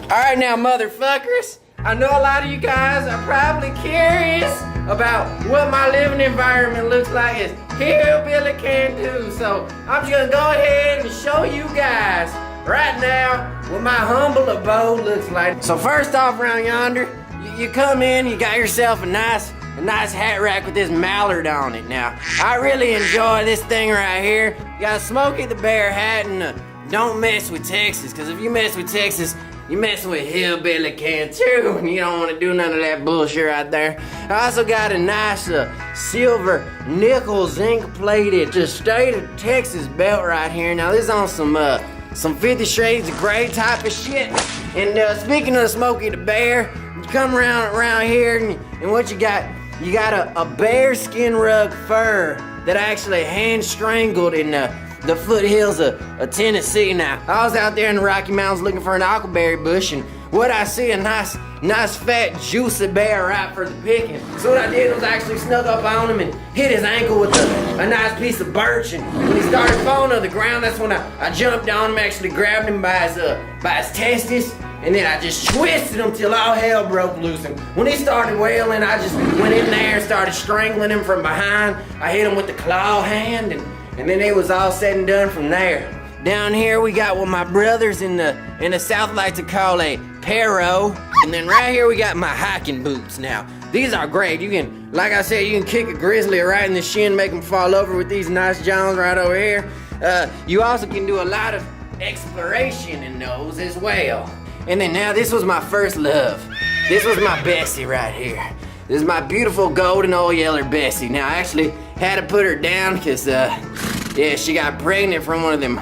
Alright now, motherfuckers, I know a lot of you guys are probably curious about what my living environment looks like as Hillbilly Cantu. So I'm just gonna go ahead and show you guys right now what my humble abode looks like. So first off, around yonder, you come in, you got yourself a nice hat rack with this mallard on it. Now, I really enjoy this thing right here. You got Smokey the Bear hat and don't mess with Texas, because if you mess with Texas, you messing with Hillbilly Cantu, and you don't want to do none of that bullshit right there. I also got a nice silver nickel zinc plated just state of Texas belt right here. Now this is on some 50 Shades of Grey type of shit. And speaking of Smokey the Bear, you come around here and what you got a bear skin rug fur that I actually hand strangled in the foothills of Tennessee. Now, I was out there in the Rocky Mountains looking for an huckleberry bush, and what I see, a nice fat juicy bear right for the picking. So what I did was I actually snuck up on him and hit his ankle with a nice piece of birch, and when he started falling to the ground, that's when I jumped on him, actually grabbed him by his testes, and then I just twisted him till all hell broke loose. And when he started wailing, I just went in there and started strangling him from behind. I hit him with the claw hand, and then it was all said and done from there. Down here we got what my brothers in the South like to call a pero. And then right here we got my hiking boots. Now, these are great. You can, like I said, you can kick a grizzly right in the shin, make them fall over with these nice johns right over here. You also can do a lot of exploration in those as well. And then now this was my first love. This was my Bessie right here. This is my beautiful golden old yeller Bessie. Now I actually had to put her down because yeah, she got pregnant from one of them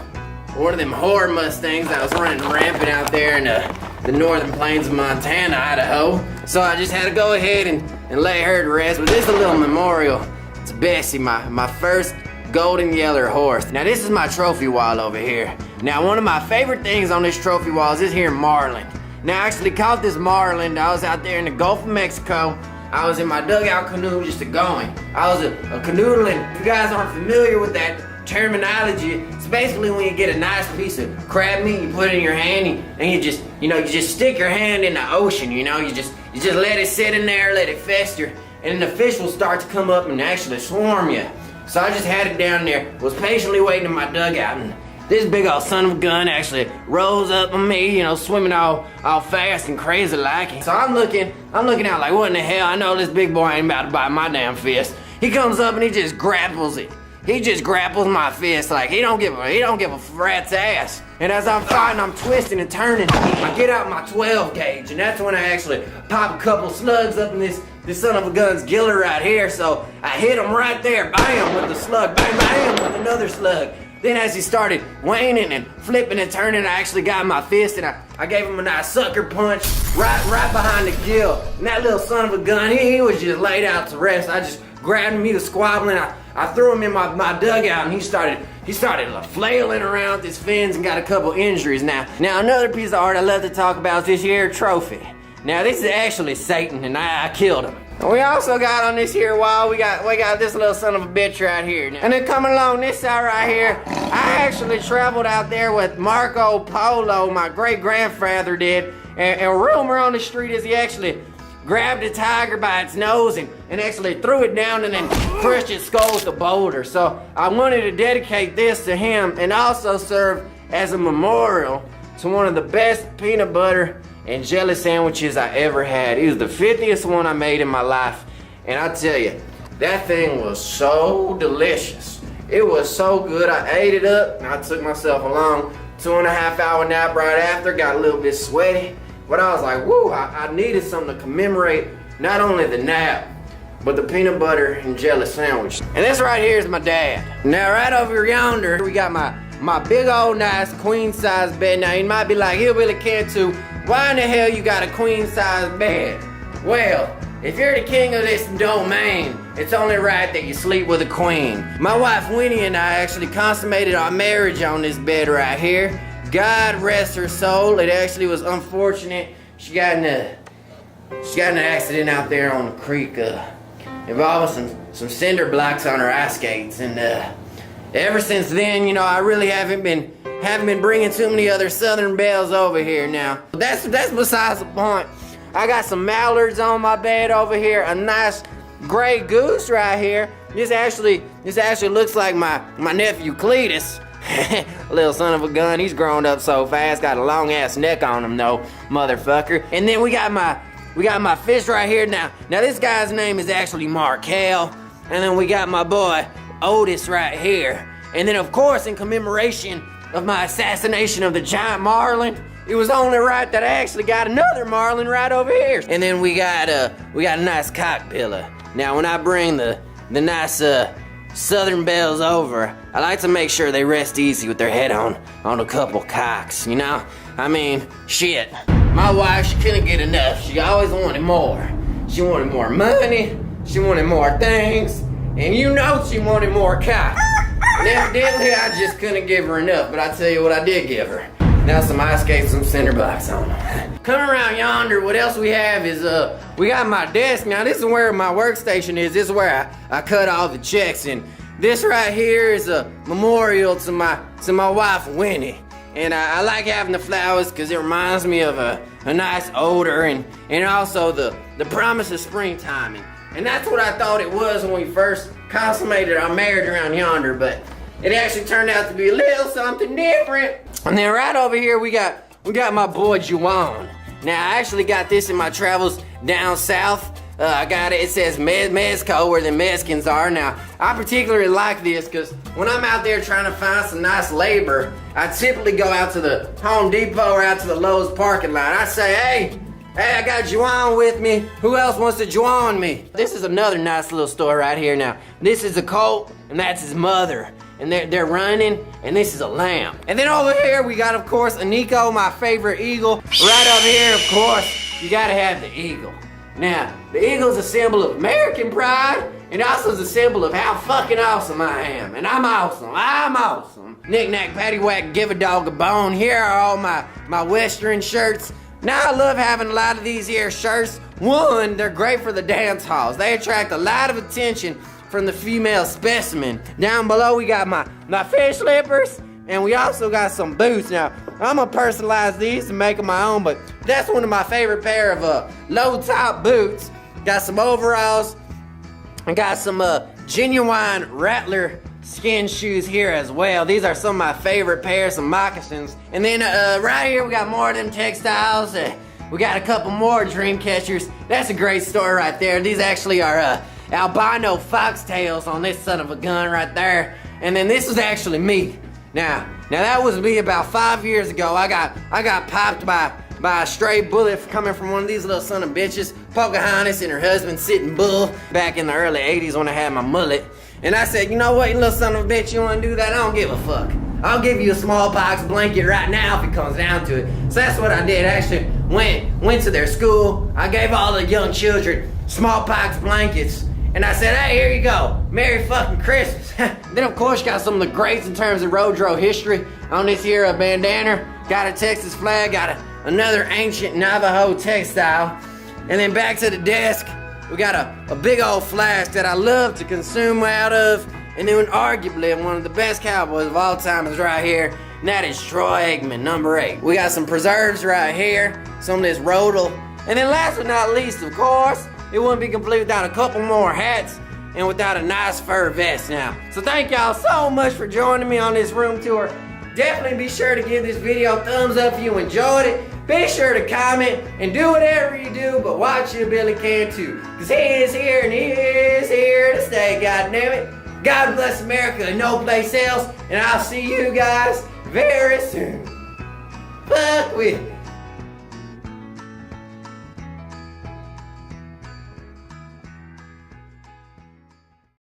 whore Mustangs that was running rampant out there in the northern plains of Montana, Idaho. So I just had to go ahead and lay her to rest. But this is a little memorial to Bessie, my first golden yeller horse. Now this is my trophy wall over here. Now one of my favorite things on this trophy wall is this here marlin. Now I actually caught this marlin. I was out there in the Gulf of Mexico. I was in my dugout canoe just going. I was a canoodling. If you guys aren't familiar with that terminology, it's basically when you get a nice piece of crab meat, you put it in your hand, and you just stick your hand in the ocean, you just let it sit in there, let it fester, and then the fish will start to come up and actually swarm you. So I just had it down there, was patiently waiting in my dugout, and this big old son of a gun actually rose up on me, swimming all fast and crazy like. So I'm looking out like, what in the hell? I know this big boy ain't about to bite my damn fist. He comes up and he just grapples it. He just grapples my fist like he don't give a rat's ass. And as I'm fighting, I'm twisting and turning. I get out my 12 gauge, and that's when I actually pop a couple slugs up in this son of a gun's giller right here. So I hit him right there, bam, with the slug, bam, bam, with another slug. Then as he started waning and flipping and turning, I actually got my fist and I gave him a nice sucker punch right behind the gill. And that little son of a gun, he was just laid out to rest. I just grabbed him, he was squabbling. I threw him in my dugout, and he started flailing around with his fins and got a couple injuries. Now another piece of art I love to talk about is this here trophy. Now this is actually Satan, and I killed him. And we also got on this here wall, we got this little son of a bitch right here. And then coming along this side right here, I actually traveled out there with Marco Polo, my great grandfather did. And rumor on the street is he actually grabbed a tiger by its nose and actually threw it down and then crushed its skull with a boulder. So I wanted to dedicate this to him and also serve as a memorial to one of the best peanut butter and jelly sandwiches I ever had. It was the 50th one I made in my life. And I tell you, that thing was so delicious. It was so good. I ate it up and I took myself a long 2.5 hour nap right after. Got a little bit sweaty. But I was like, woo, I needed something to commemorate not only the nap, but the peanut butter and jelly sandwich. And this right here is my dad. Now right over yonder, we got my big old nice queen size bed. Now you might be like, Hillbilly Cantu, why in the hell you got a queen size bed? Well, if you're the king of this domain, it's only right that you sleep with a queen. My wife Winnie and I actually consummated our marriage on this bed right here. God rest her soul. It actually was unfortunate. She got in an accident out there on the creek involving some cinder blocks on her ice skates, and ever since then, you know, I really haven't been bringing too many other Southern belles over here now. That's besides the point. I got some mallards on my bed over here, a nice gray goose right here. This actually looks like my nephew Cletus. Little son of a gun, he's grown up so fast, got a long ass neck on him though, motherfucker. And then we got my fish right here now. Now this guy's name is actually Markel. And then we got my boy Otis right here. And then of course, in commemoration of my assassination of the giant marlin, it was only right that I actually got another marlin right over here. And then we got a nice cock pillar. Now when I bring the nice Southern belles over, I like to make sure they rest easy with their head on a couple cocks, you know? I mean, shit. My wife, she couldn't get enough. She always wanted more. She wanted more money, she wanted more things, and you know she wanted more cock. And evidently I just couldn't give her enough, but I tell you what I did give her. Now some ice skates, some cinder blocks on them. Coming around yonder, what else we have is, we got my desk. Now this is where my workstation is. This is where I cut all the checks. And this right here is a memorial to my wife, Winnie. And I like having the flowers because it reminds me of a nice odor and also the promise of springtime. And that's what I thought it was when we first consummated our marriage around yonder, but it actually turned out to be a little something different. And then right over here we got my boy Juwan. Now I actually got this in my travels down south. I got it, it says Mezco where the Mexicans are. Now I particularly like this because when I'm out there trying to find some nice labor, I typically go out to the Home Depot or out to the Lowe's parking lot. I say, hey, I got Juwan with me. Who else wants to Juwan me? This is another nice little store right here now. This is a colt and that's his mother. And they're running, and this is a lamb. And then over here, we got, of course, a Nico, my favorite eagle. Right up here, of course, you gotta have the eagle. Now, the eagle's a symbol of American pride, and also is a symbol of how fucking awesome I am. And I'm awesome. Knick-knack, paddywhack, give a dog a bone. Here are all my Western shirts. Now, I love having a lot of these here shirts. One, they're great for the dance halls. They attract a lot of attention from the female specimen. Down below we got my fish slippers, and we also got some boots. Now I'm gonna personalize these and make them my own, but that's one of my favorite pair of low top boots. Got some overalls and got some genuine rattler skin shoes here as well. These are some of my favorite pairs of moccasins. And then right here we got more of them textiles. We got a couple more dream catchers. That's a great store right there. These actually are albino foxtails on this son of a gun right there. And then this is actually me. Now that was me about 5 years ago. I got popped by a stray bullet coming from one of these little son of bitches. Pocahontas and her husband sitting bull back in the early 80s when I had my mullet. And I said, you know what, you little son of a bitch, you wanna do that? I don't give a fuck. I'll give you a smallpox blanket right now if it comes down to it. So that's what I did. I actually went to their school. I gave all the young children smallpox blankets. And I said, hey, here you go. Merry fucking Christmas. Then, of course, got some of the greats in terms of Rodro history. On this here bandana, got a Texas flag, got another ancient Navajo textile. And then back to the desk, we got a big old flask that I love to consume out of. And then arguably one of the best cowboys of all time is right here. And that is Troy Aikman, number 8. We got some preserves right here, some of this Rodel. And then last but not least, of course, it wouldn't be complete without a couple more hats and without a nice fur vest now. So thank y'all so much for joining me on this room tour. Definitely be sure to give this video a thumbs up if you enjoyed it. Be sure to comment and do whatever you do, but watch Hillbilly Cantu. Cause he is here and he is here to stay, goddammit. God bless America and no place else. And I'll see you guys very soon. Fuck with me.